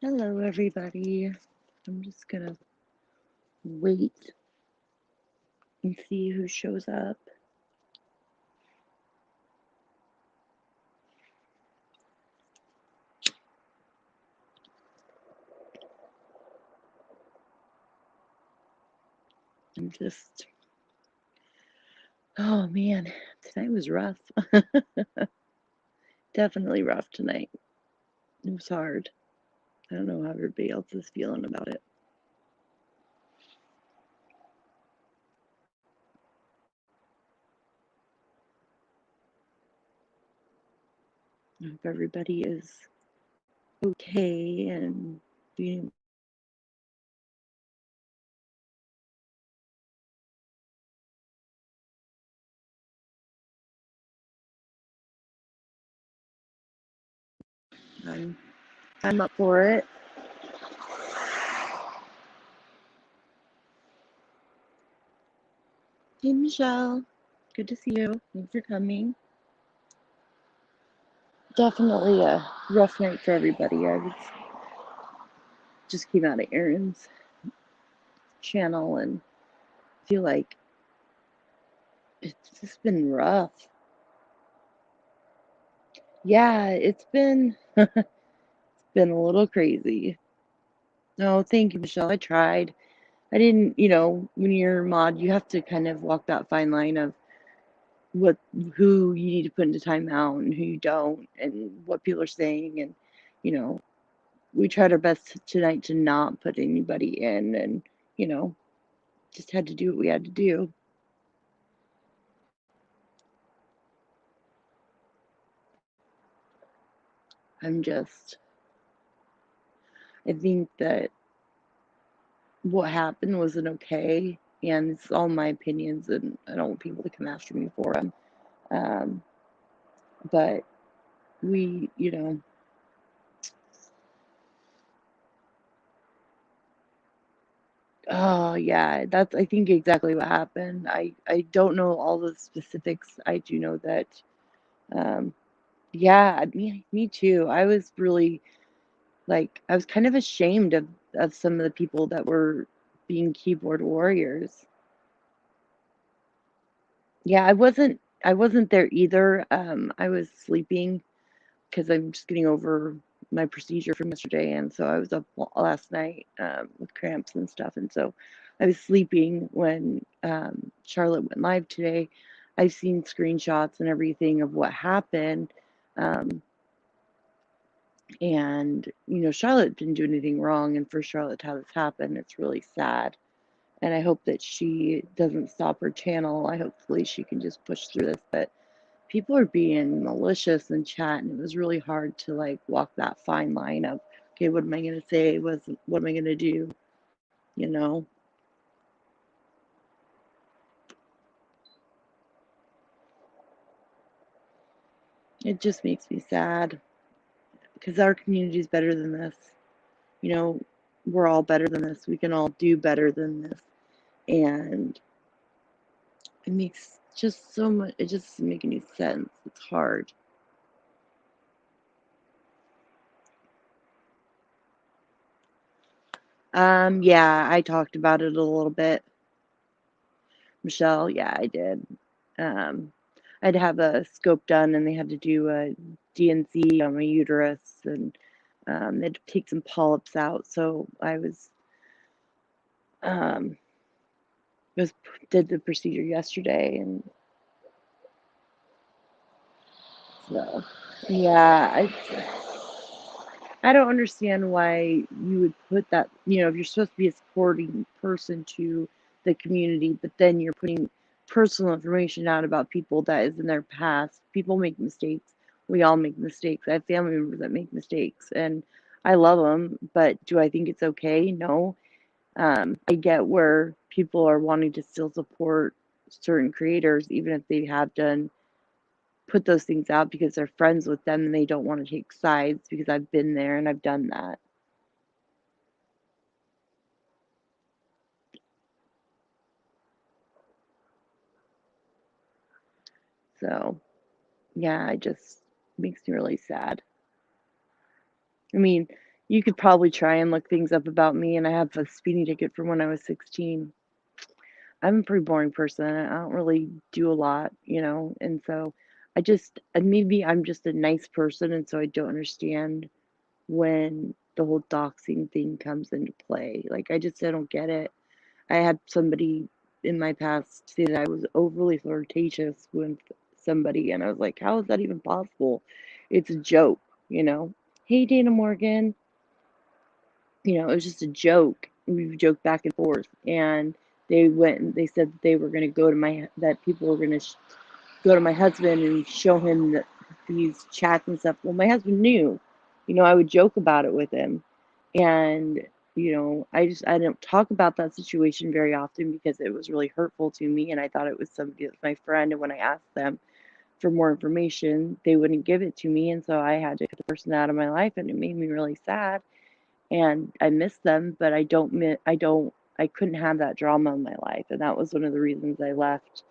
Hello, everybody. I'm just gonna wait and see who shows up. I'm just, oh man, tonight was rough. Definitely rough tonight. It was hard. I don't know how everybody else is feeling about it. I hope everybody is okay and being. I'm, I'm up for it. Hey, Michelle. Good to see you. Thanks for coming. Definitely a rough night for everybody. Just came out of Aaron's channel and feel like it's just been rough. Yeah, it's been a little crazy. No, thank you, Michelle. I tried. I didn't, when you're a mod, you have to kind of walk that fine line of what who you need to put into timeout and who you don't, and what people are saying, and you know, we tried our best tonight to not put anybody in, and you know, just had to do what we had to do. I'm just, I think that what happened wasn't okay, and it's all my opinions, and I don't want people to come after me for them. Um, but we, oh yeah, that's I think exactly what happened. I don't know all the specifics. I do know that, um, yeah, me too. I was really like I was kind of ashamed of some of the people that were being keyboard warriors. Yeah, I wasn't there either. I was sleeping because I'm just getting over my procedure from yesterday, and so I was up last night with cramps and stuff, and so I was sleeping when Charlotte went live today. I've seen screenshots and everything of what happened, um, and Charlotte didn't do anything wrong, and for Charlotte to have this happen, it's really sad. And I hope that she doesn't stop her channel. I hopefully she can just push through this, but people are being malicious in chat, and it was really hard to like walk that fine line of, okay, what am I going to say, what am I going to do, you know it just makes me sad because our community is better than this. you know we're all better than this. We can all do better than this, and it makes just so much, it just doesn't make any sense. It's hard. Yeah, I talked about it a little bit, Michelle. Yeah, I did. um I'd have a scope done, and they had to do a DNC on my uterus, and they had to take some polyps out. So I um, was did the procedure yesterday, and so yeah, I don't understand why you would put that. If you're supposed to be a supporting person to the community, but then you're putting personal information out about people that is in their past. People make mistakes. We all make mistakes. I have family members that make mistakes, and I love them. But do I think it's okay? No. I get where people are wanting to still support certain creators, even if they have done put those things out because they're friends with them and they don't want to take sides, because I've been there and I've done that. So, yeah, it just makes me really sad. I mean, You could probably try and look things up about me, and I have a speeding ticket from when I was 16. I'm a pretty boring person. I don't really do a lot, and so maybe I'm just a nice person, and so I don't understand when the whole doxing thing comes into play. Like, I don't get it. I had somebody in my past say that I was overly flirtatious with somebody, and I was like, how is that even possible? It's a joke, you know? Hey, Dana Morgan. It was just a joke. We joked back and forth, and they went and they said that they were going to go to that people were going to go to my husband and show him these chats and stuff. Well, my husband knew, I would joke about it with him, and I don't talk about that situation very often because it was really hurtful to me, and I thought it was somebody that's my friend, and when I asked them for more information, they wouldn't give it to me, and so I had to cut the person out of my life, and it made me really sad and I miss them, but I couldn't have that drama in my life, and that was one of the reasons I left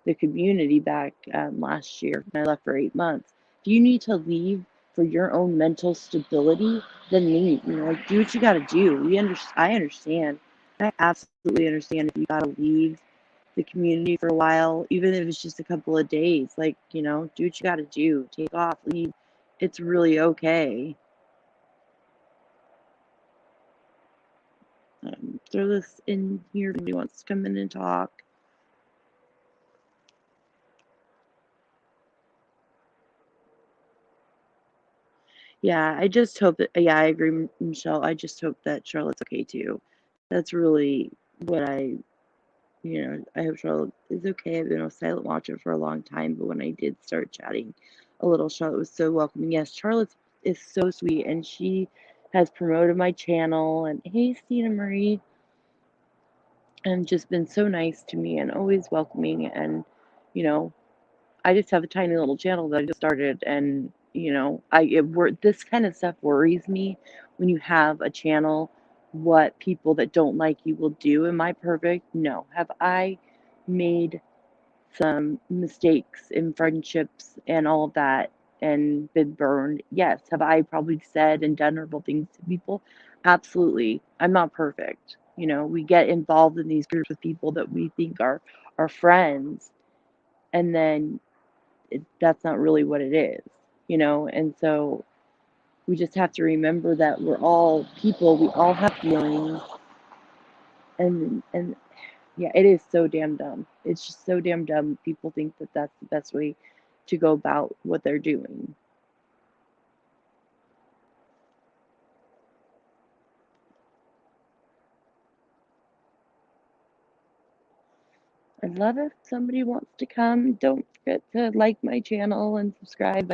the community back last year. And I left for 8 months. If you need to leave for your own mental stability, then leave. Like do what you got to do. I understand. I absolutely understand if you got to leave the community for a while, even if it's just a couple of days. Like do what you got to do. Take off, leave. It's really okay. Throw this in here if anybody wants to come in and talk. Yeah, I just hope that, yeah, I agree, Michelle. I just hope that Charlotte's okay too. That's really what I hope Charlotte is okay. I've been a silent watcher for a long time, but when I did start chatting a little, Charlotte was so welcoming. Yes, Charlotte is so sweet, and she has promoted my channel. And hey, Stina Marie, and just been so nice to me and always welcoming. And, you know, I just have a tiny little channel that I just started, and this kind of stuff worries me when you have a channel. What people that don't like you will do. Am I perfect? No. Have I made some mistakes in friendships and all of that and been burned? Yes. Have I probably said and done horrible things to people? Absolutely. I'm not perfect. We get involved in these groups with people that we think are our friends, and then that's not really what it is. And so we just have to remember that we're all people, we all have feelings, and yeah, it is so damn dumb. It's just so damn dumb. People think that that's the best way to go about what they're doing. I'd love if somebody wants to come. Don't forget to like my channel and subscribe.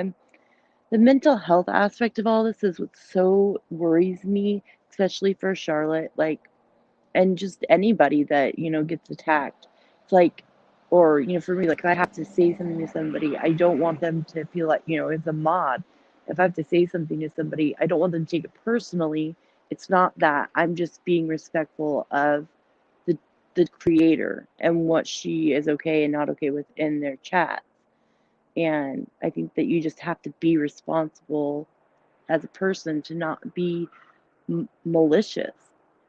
The mental health aspect of all this is what so worries me, especially for Charlotte. Like, and just anybody that gets attacked. It's like, or for me, like if I have to say something to somebody, I don't want them to feel like as a mod, if I have to say something to somebody, I don't want them to take it personally. It's not that. I'm just being respectful of the the creator and what she is okay and not okay with in their chat. And I think that you just have to be responsible as a person to not be malicious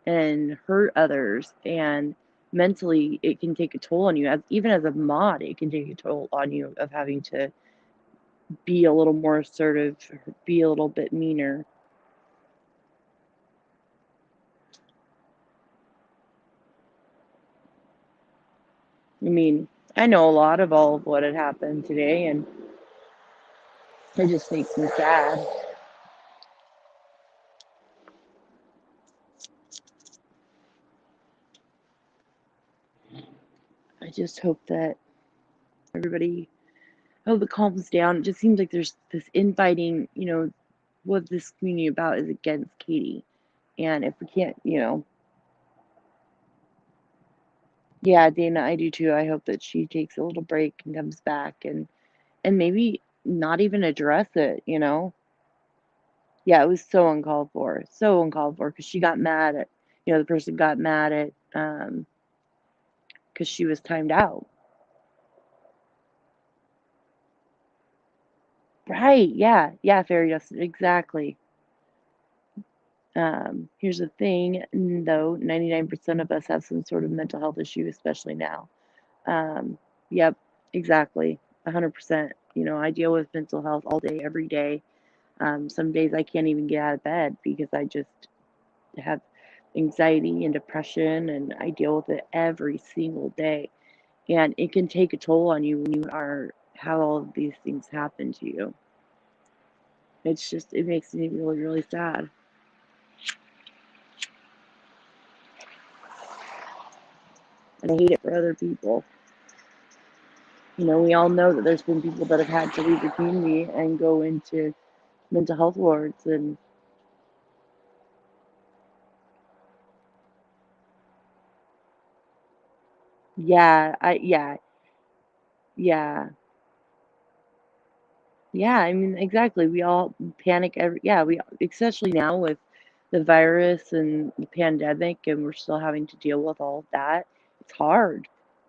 and hurt others, and mentally it can take a toll on you. Even as a mod, it can take a toll on you of having to be a little more assertive, be a little bit meaner. I mean, I know a lot of all of what had happened today, and it just makes me sad. I just hope that everybody, I hope it calms down. It just seems like there's this infighting, what this community about is against Katie. And if we can't, yeah, Dana, I do too. I hope that she takes a little break and comes back, and maybe not even address it. Yeah, it was so uncalled for. So uncalled for because she got mad at, the person got mad at because she was timed out. Right, yeah. Yeah, fairy dust exactly. Here's the thing, though, 99% of us have some sort of mental health issue, especially now. Um, yep, exactly, 100%. I deal with mental health all day, every day. Some days I can't even get out of bed because I just have anxiety and depression, and I deal with it every single day. And it can take a toll on you when you are have all of these things happen to you. It makes me really, really sad. And I hate it for other people. We all know that there's been people that have had to leave the community and go into mental health wards, and yeah, yeah, I mean, exactly. We all panic yeah, we especially now with the virus and the pandemic, and we're still having to deal with all of that. It's hard.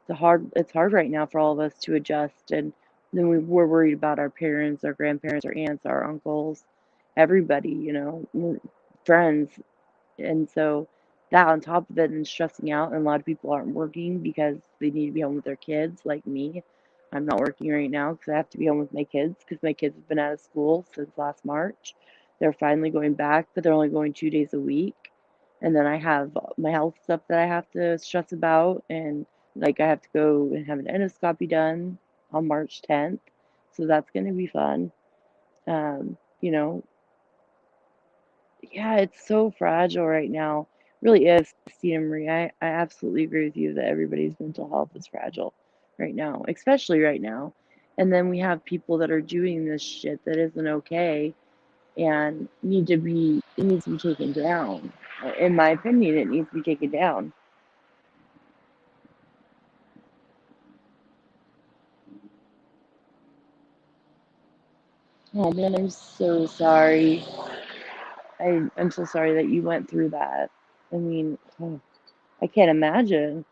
It's hard right now for all of us to adjust, and then we're worried about our parents, our grandparents, our aunts, our uncles, everybody, friends. And so that on top of it and stressing out, and a lot of people aren't working because they need to be home with their kids, like me. I'm not working right now because I have to be home with my kids because my kids have been out of school since last March. They're finally going back, but they're only going 2 days a week. And then I have my health stuff that I have to stress about, and like I have to go and have an endoscopy done on March 10th. So that's going to be fun. Um, you know, Yeah, it's so fragile right now. Really is, Christina Marie. I absolutely agree with you that everybody's mental health is fragile right now, especially right now. And then we have people that are doing this shit that isn't okay and it needs to be taken down. In my opinion, it needs to be taken down. Oh man, I'm so sorry. I'm so sorry that you went through that. I mean, I can't imagine.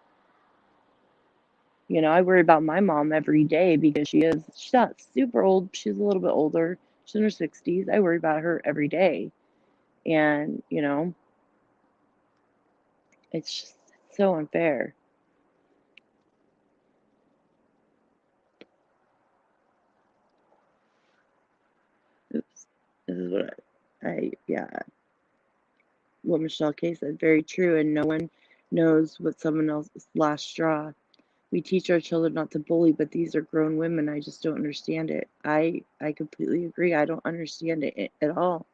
I worry about my mom every day because she's not super old. She's a little bit older. She's in her 60s. I worry about her every day. And, it's just so unfair. Oops. This is yeah, what Michelle K said, very true. And no one knows what someone else's last straw. We teach our children not to bully, but these are grown women. I just don't understand it. I completely agree. I don't understand it at all.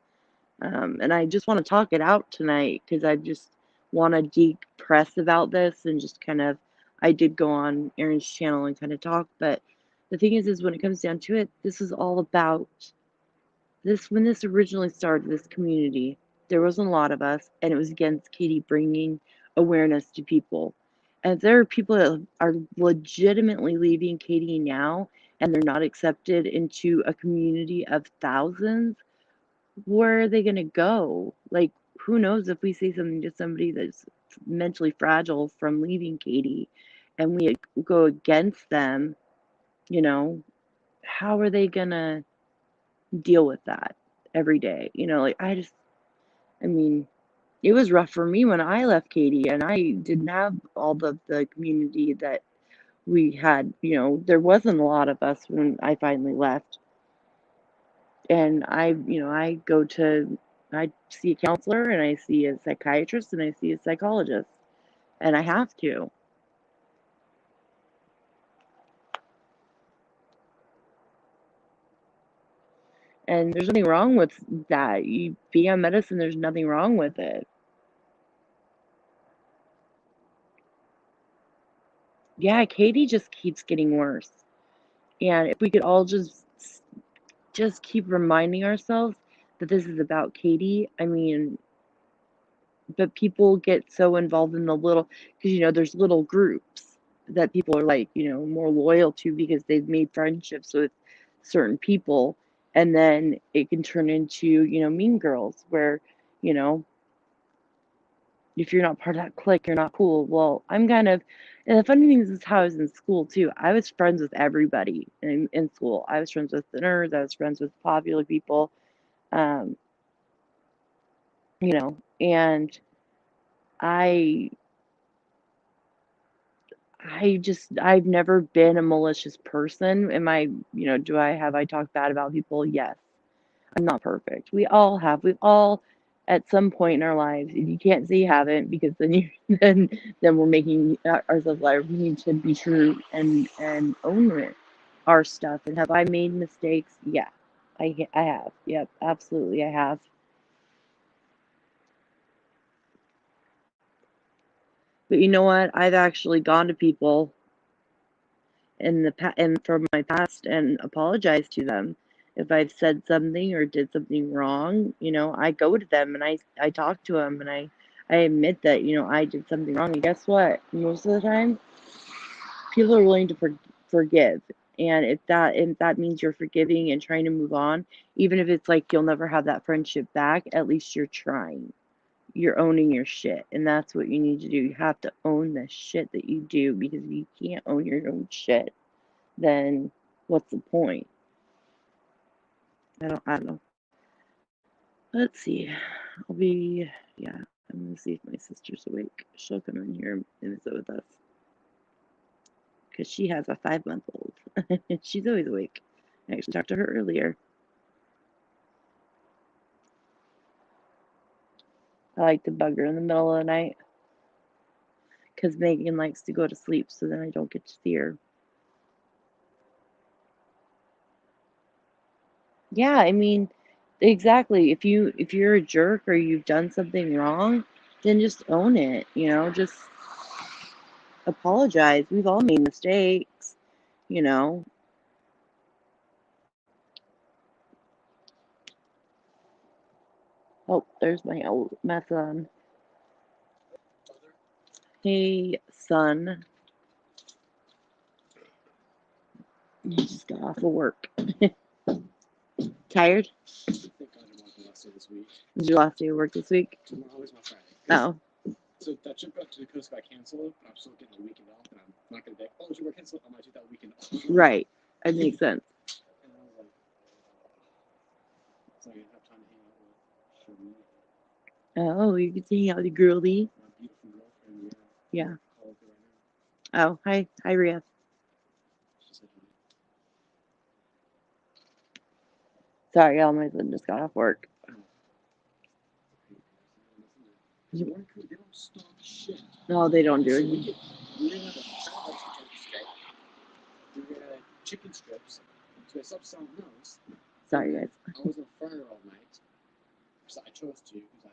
And I just want to talk it out tonight because I just want to decompress about this and just kind of. I did go on Aaron's channel and kind of talk, but the thing is when it comes down to it, this is all about this. When this originally started, this community, there wasn't a lot of us, and it was against Katie bringing awareness to people. And if there are people that are legitimately leaving Katie now, and they're not accepted into a community of thousands, where are they gonna go? Like, who knows if we say something to somebody that's mentally fragile from leaving Katie and we go against them, you know, how are they gonna deal with that every day? Like I mean, it was rough for me when I left Katie and I didn't have all the community that we had. There wasn't a lot of us when I finally left. And I see a counselor and I see a psychiatrist and I see a psychologist, and I have to. And there's nothing wrong with that. You be on medicine, there's nothing wrong with it. Yeah, Katie just keeps getting worse. And if we could all just keep reminding ourselves that this is about Katie. I mean, but people get so involved in the little, because there's little groups that people are like more loyal to because they've made friendships with certain people, and then it can turn into mean girls where you know if you're not part of that clique you're not cool. Well, I'm kind of, and the funny thing is how I was in school too. I was friends with everybody in school. I was friends with the nerds, I was friends with popular people. um and I I've never been a malicious person. Do I talked bad about people? Yes. I'm not perfect. We all have. We've all at some point in our lives, if you can't say you haven't, because then you then we're making ourselves liars. We need to be true and own it, our stuff. And have I made mistakes? Yeah, I have. Yep, absolutely, I have. But you know what? I've actually gone to people and from my past and apologize to them if I've said something or did something wrong. I go to them and I talk to them and I admit that I did something wrong. And guess what? Most of the time, people are willing to forgive. And if that means you're forgiving and trying to move on, even if it's like you'll never have that friendship back, at least you're trying. You're owning your shit, and that's what you need to do. You have to own the shit that you do, because if you can't own your own shit, then what's the point? I don't know. Let's see. Yeah, I'm gonna see if my sister's awake. She'll come in here and visit with us because she has a 5-month old. She's always awake. I actually talked to her earlier. I like to bug her in the middle of the night because Megan likes to go to sleep, so then I don't get to see her. Yeah, I mean, exactly. If you're a jerk or you've done something wrong, then just own it. Just apologize. We've all made mistakes. You know. Oh, there's my old my son. Hey, son. You just got off of work. Tired? Thank God I'm off the last day this week. Is your last day of work this week? Tomorrow is my Friday. Oh. So that trip out to the coast got canceled, but I'm still getting the weekend off, and I'm not going to be like, oh, you were canceled, I'm going to take that weekend off. Right. That makes sense. And I was like, so I didn't have time to hang out with Sherman. Oh, you get to hang out with your girlie? My beautiful girlfriend, yeah. Yeah. Call her right now. Oh, hi. Hi, Ria. She said hi. Sorry, y'all. My son just got off work. They don't stop shit. No, they don't do it. We're gonna have a chicken strips. So I stopped selling those. Sorry, guys. I was on fire all night. So I chose to because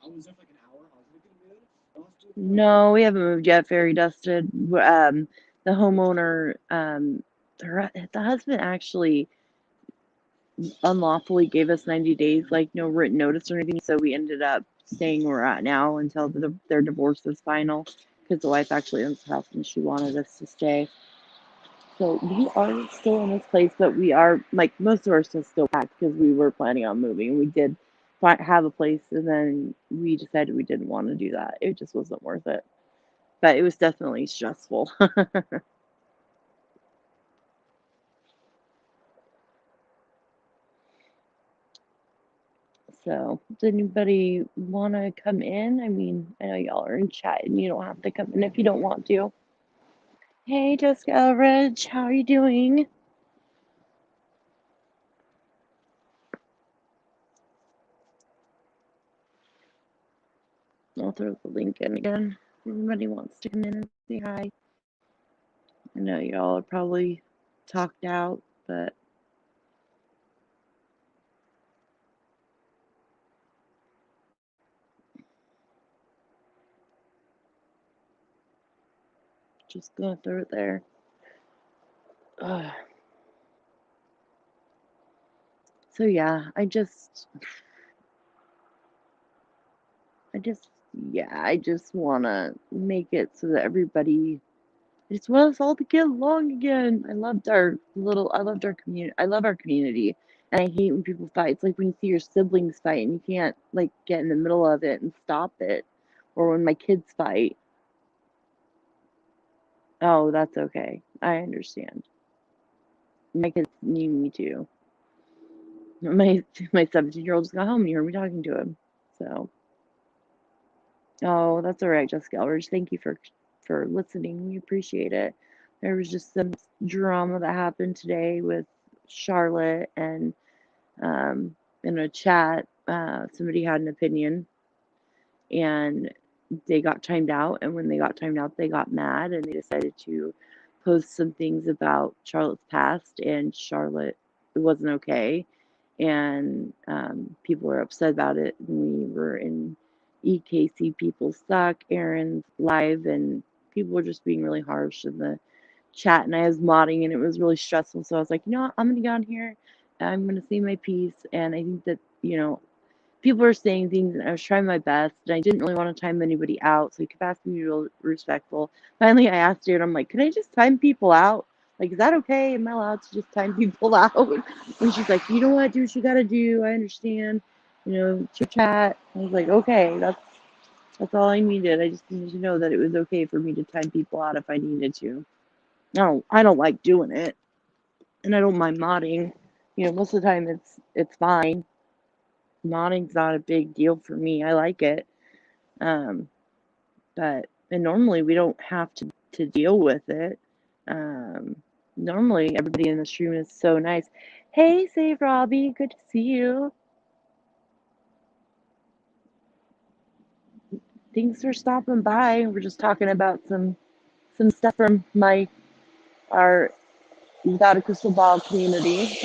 I was there for like an hour. I was like, no, we haven't moved yet. Fairy dusted. The homeowner, the husband actually unlawfully gave us 90 days, like no written notice or anything. So we ended up staying where we're at now until their divorce is final, because the wife actually owns the house and she wanted us to stay. So we are still in this place, but we are like most of our stuff still packed because we were planning on moving. We did have a place, and then we decided we didn't want to do that. It just wasn't worth it. But it was definitely stressful. So, does anybody want to come in? I mean, I know y'all are in chat and you don't have to come in if you don't want to. Hey, Jessica, Reg, how are you doing? I'll throw the link in again. If anybody wants to come in and say hi. I know y'all are probably talked out, but just gonna throw it there. Ugh. So yeah, I just wanna make it so that everybody. I just want us all to get along again. I loved our community. I love our community. And I hate when people fight. It's like when you see your siblings fight and you can't like get in the middle of it and stop it. Or when my kids fight. Oh, that's okay. I understand. My kids need me too. My 17-year-old just got home and you heard me talking to him. So Oh, that's all right, Jessica Elridge. Thank you for listening. We appreciate it. There was just some drama that happened today with Charlotte and um, in a chat. Somebody had an opinion and they got timed out. And when they got timed out, they got mad and they decided to post some things about Charlotte's past and Charlotte. It wasn't okay. And people were upset about it. And we were in EKC People Suck, Aaron's live, and people were just being really harsh in the chat. And I was modding and it was really stressful. So I was like, you know what? I'm going to get on here. I'm going to say my piece. And I think that, people were saying things and I was trying my best and I didn't really want to time anybody out. So he kept asking me to be real respectful. Finally, I asked her and I'm like, can I just time people out? Like, is that okay? Am I allowed to just time people out? And she's like, you know what? Do what you got to do. I understand. Chit chat. I was like, okay, that's all I needed. I just needed to know that it was okay for me to time people out if I needed to. No, I don't like doing it and I don't mind modding. Most of the time it's fine. Modding's not a big deal for me. I like it. Um, and normally we don't have to deal with it. Um, Normally everybody in this room is so nice. Hey, Save Robbie, good to see you. Thanks for stopping by. We're just talking about some stuff from our Without a Crystal Ball community.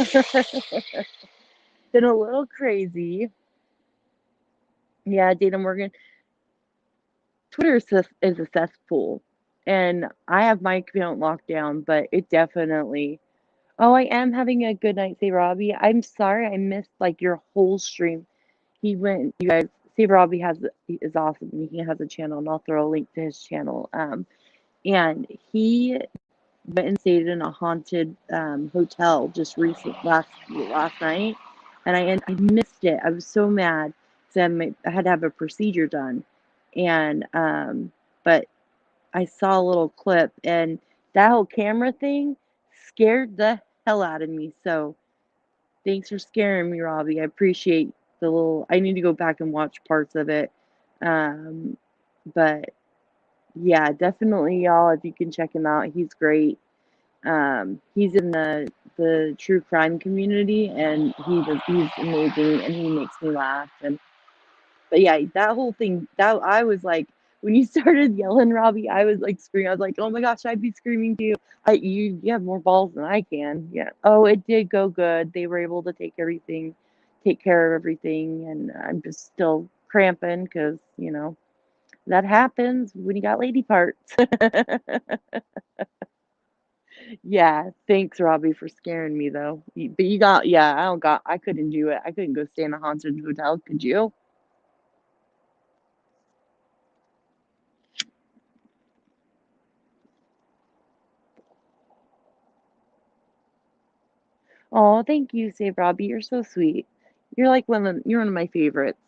Been a little crazy. Yeah, Dana Morgan. Twitter is a cesspool, and I have my account locked down, but it definitely. Oh, I am having a good night, say Robbie. I'm sorry I missed like your whole stream. You guys, say Robbie is awesome and he has a channel, and I'll throw a link to his channel. And he went and stayed in a haunted hotel just last night, and I missed it. I was so mad because I had to have a procedure done, and but I saw a little clip, and that whole camera thing scared the hell out of me. So thanks for scaring me, Robbie. I appreciate the little. I need to go back and watch parts of it. Um, but yeah, definitely, y'all. If you can check him out, he's great. He's in the true crime community, and he's amazing, and he makes me laugh. But yeah, that whole thing, that I was like, when you started yelling, Robbie, I was like screaming. I was like, oh my gosh, I'd be screaming too. You have more balls than I can. Yeah. Oh, it did go good. They were able to take care of everything, and I'm just still cramping because that happens when you got lady parts. Yeah, thanks, Robbie, for scaring me though. But yeah, I couldn't do it. I couldn't go stay in a haunted hotel. Could you? Oh, thank you, Save Robbie. You're so sweet. You're one of my favorites.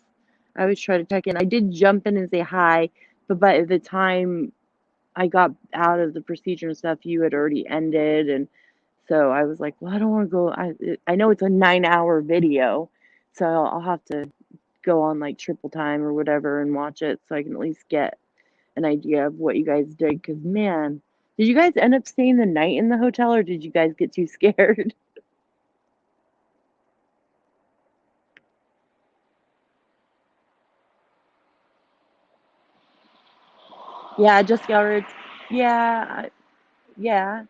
I always try to check in. I did jump in and say hi, but by the time I got out of the procedure and stuff, you had already ended, and so I was like, well, I don't want to go. I know it's a 9-hour video, so I'll have to go on like triple time or whatever and watch it so I can at least get an idea of what you guys did. Because man, did you guys end up staying the night in the hotel or did you guys get too scared? Yeah, just Gallery. Yeah, yeah.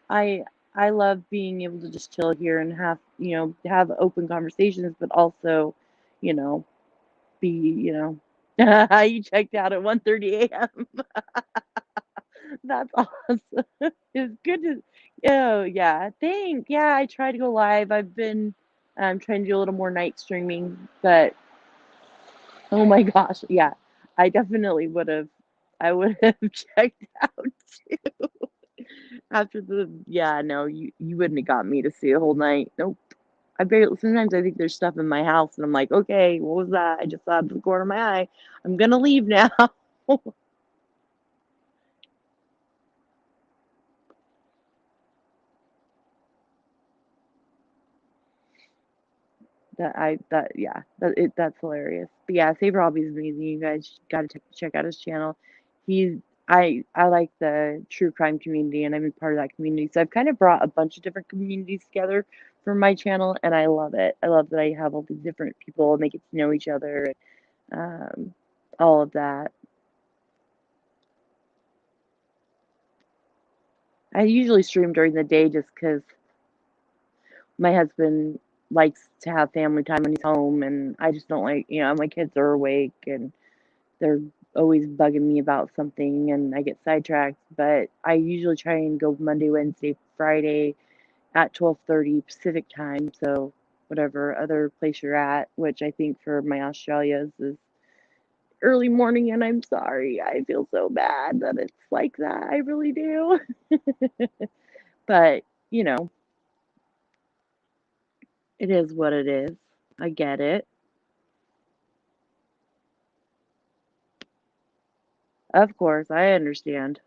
I I love being able to just chill here and have open conversations, but also, you know, be, you checked out at 1:30 a.m. That's awesome. It's good to, oh yeah, thanks. Yeah, I try to go live. I've been trying to do a little more night streaming, but oh my gosh, yeah, I would have checked out too. After yeah, no, you wouldn't have got me to see a whole night. Nope. Sometimes I think there's stuff in my house and I'm like, okay, what was that? I just saw it in the corner of my eye. I'm gonna leave now. That's hilarious. But yeah, Save Robbie's amazing. You guys got to check out his channel. He's I like the true crime community, and I'm a part of that community. So I've kind of brought a bunch of different communities together for my channel, and I love it. I love that I have all these different people, and they get to know each other, and all of that. I usually stream during the day just because my husband likes to have family time when he's home, and I just don't like, my kids are awake and they're always bugging me about something, and I get sidetracked. But I usually try and go Monday, Wednesday, Friday at 12:30 Pacific time, so whatever other place you're at, which I think for my Australias is early morning, and I'm sorry. I feel so bad that it's like that. I really do. But, you know, it is what it is. I get it. Of course, I understand.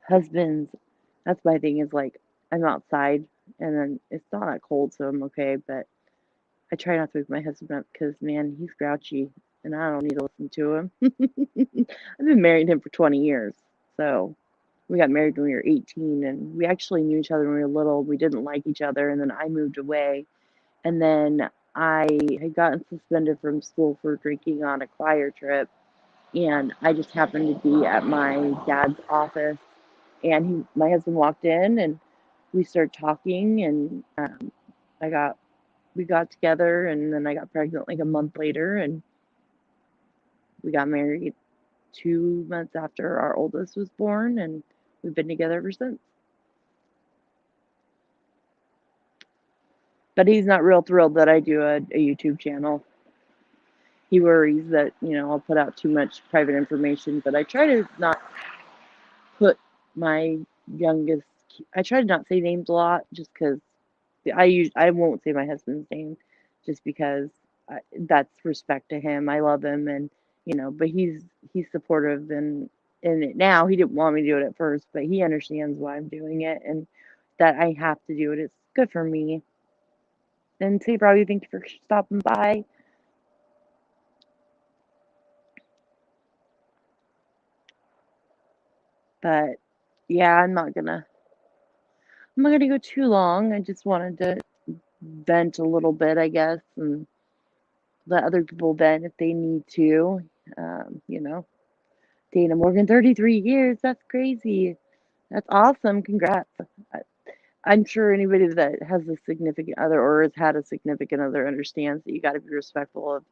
Husbands, that's my thing is like I'm outside and then it's not that cold, so I'm okay, but I try not to wake my husband up because man, he's grouchy and I don't need to listen to him. I've been married to him for 20 years. So we got married when we were 18 and we actually knew each other when we were little. We didn't like each other and then I moved away and then I had gotten suspended from school for drinking on a choir trip and I just happened to be at my dad's office and my husband walked in and we started talking and I got we got together and then I got pregnant like a month later and we got married 2 months after our oldest was born and we've been together ever since. But he's not real thrilled that I do a YouTube channel. He worries that, I'll put out too much private information, but I try to not put my youngest I try to not say names a lot just because I won't say my husband's name just because that's respect to him. I love him, and but he's supportive and in it now. He didn't want me to do it at first, but he understands why I'm doing it and that I have to do it. It's good for me. And say, probably thank you for stopping by. But yeah, I'm not gonna go too long. I just wanted to vent a little bit, I guess, and let other people vent if they need to. You know, Dana Morgan, 33 years. That's crazy. That's awesome. Congrats. I, I'm sure anybody that has a significant other or has had a significant other understands that you got to be respectful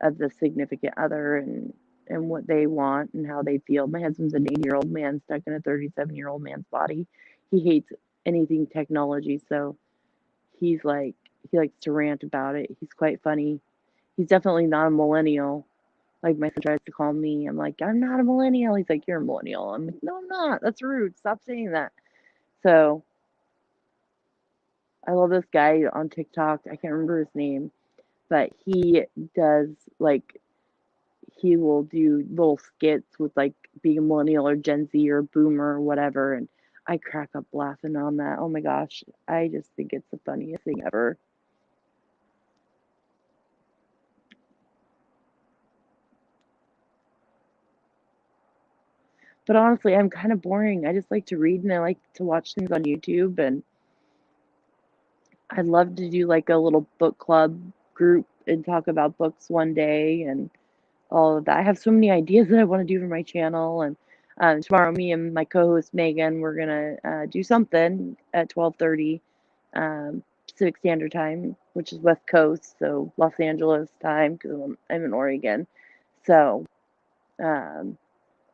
of the significant other and what they want and how they feel. My husband's an 80-year-old man stuck in a 37-year-old man's body. He hates anything technology, so he's like he likes to rant about it. He's quite funny. He's definitely not a millennial. Like my son tries to call me. I'm like, I'm not a millennial. He's like, you're a millennial. I'm like, no, I'm not. That's rude. Stop saying that. So I love this guy on TikTok. I can't remember his name, but he does like he will do little skits with like being a millennial or Gen Z or boomer or whatever, and I crack up laughing on that. Oh my gosh, I just think it's the funniest thing ever. But honestly, I'm kind of boring. I just like to read and I like to watch things on YouTube, and I'd love to do like a little book club group and talk about books one day and all of that. I have so many ideas that I want to do for my channel. And tomorrow, me and my co-host Megan, we're gonna do something at 12:30 Pacific Standard Time, which is West Coast, so Los Angeles time because I'm in Oregon. So um,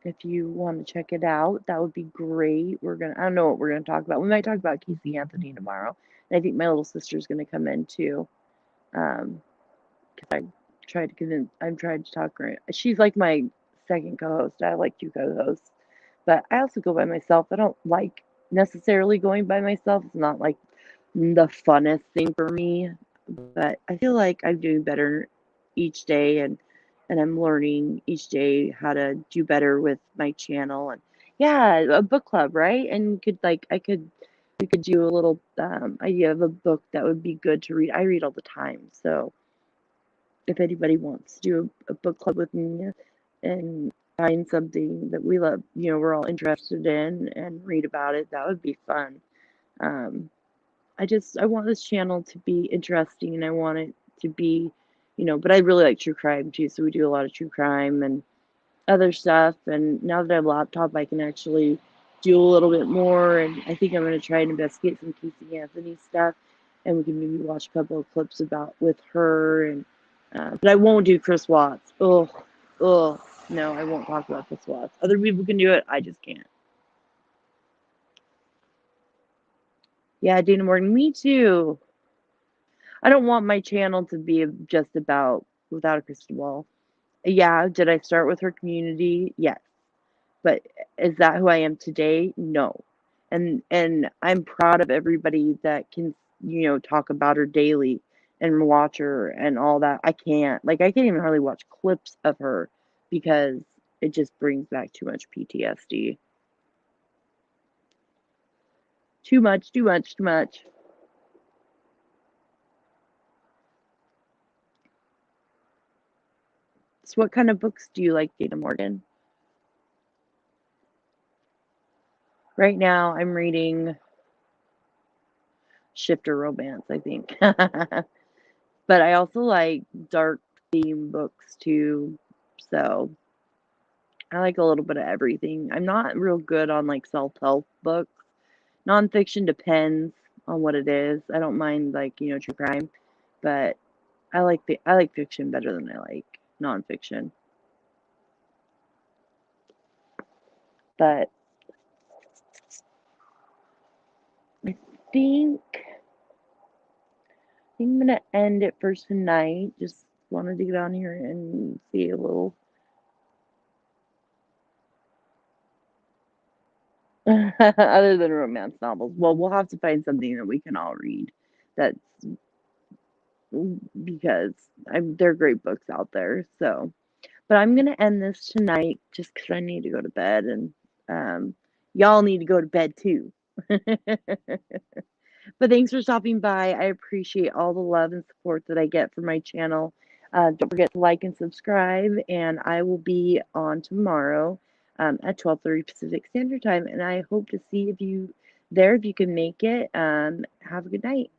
if you want to check it out, that would be great. I don't know what we're gonna talk about. We might talk about Casey Anthony tomorrow, and I think my little sister's gonna come in too. Um, I I'm trying to talk her. She's like my second co-host. I have like two co-hosts, but I also go by myself. I don't like necessarily going by myself. It's not like the funnest thing for me, but I feel like I'm doing better each day and I'm learning each day how to do better with my channel and yeah, a book club, right? And could like I could we could do a little idea of a book that would be good to read. I read all the time, so if anybody wants to do a book club with me and find something that we love, we're all interested in and read about it, that would be fun. Um, I want this channel to be interesting and I want it to be, but I really like true crime too, so we do a lot of true crime and other stuff. And now that I have a laptop, I can actually do a little bit more. And I think I'm going to try and investigate some Casey Anthony stuff, and we can maybe watch a couple of clips about with her. And but I won't do Chris Watts. Oh, no, I won't talk about Chris Watts. Other people can do it. I just can't. Yeah, Dana Morgan, me too. I don't want my channel to be just about Without a Crystal Ball. Yeah, did I start with her community? Yes. But is that who I am today? No. And I'm proud of everybody that can, talk about her daily and watch her and all that. I can't. Like I can't even hardly watch clips of her because it just brings back too much PTSD. Too much, too much, too much. So what kind of books do you like, Dana Morgan? Right now I'm reading Shifter Romance, I think. But I also like dark theme books too. So I like a little bit of everything. I'm not real good on like self-help books. Nonfiction depends on what it is. I don't mind like, true crime, but I like fiction better than I like nonfiction. But I think I'm gonna end it for tonight. Just wanted to get on here and see a little other than romance novels. Well, we'll have to find something that we can all read. That's because they're great books out there. So, but I'm gonna end this tonight just because I need to go to bed, and y'all need to go to bed too. But thanks for stopping by. I appreciate all the love and support that I get from my channel. Don't forget to like and subscribe, and I will be on tomorrow at 12:30 Pacific Standard Time. And I hope to see if you there if you can make it. Have a good night.